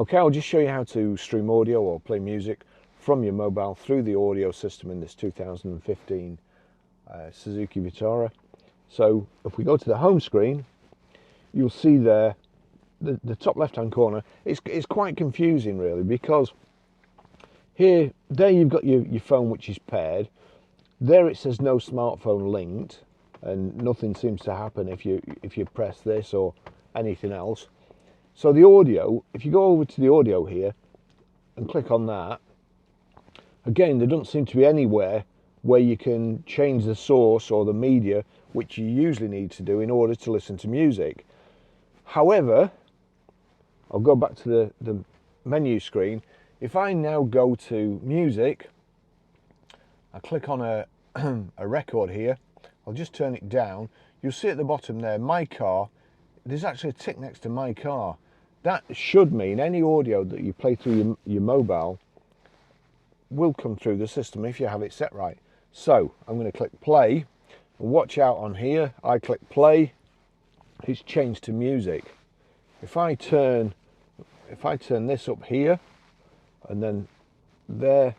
Okay, I'll just show you how to stream audio or play music from your mobile through the audio system in this 2015 Suzuki Vitara. So if we go to the home screen, you'll see there the top left hand corner. It's quite confusing really, because there you've got your phone which is paired. There it says no smartphone linked, and nothing seems to happen if you press this or anything else. So the audio, if you go over to the audio here and click on that, again, there doesn't seem to be anywhere where you can change the source or the media, which you usually need to do in order to listen to music. However, I'll go back to the menu screen. If I now go to music, I click on a record here, I'll just turn it down. You'll see at the bottom there, my car. There's actually a tick next to my car. That should mean any audio that you play through your mobile will come through the system if you have it set right. So I'm going to click play, and watch out on here. I click play, it's changed to music. If I turn this up here and then there,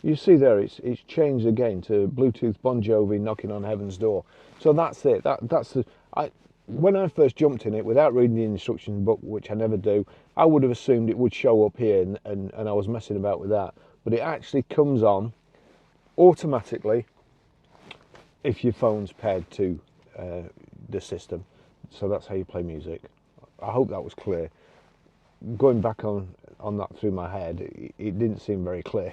you see there it's changed again to Bluetooth Bon Jovi Knocking on Heaven's Door. So that's it. When I first jumped in it without reading the instruction book, which I never do, I would have assumed it would show up here, and I was messing about with that. But it actually comes on automatically if your phone's paired to the system. So that's how you play music. I hope that was clear. Going back on that through my head, it didn't seem very clear.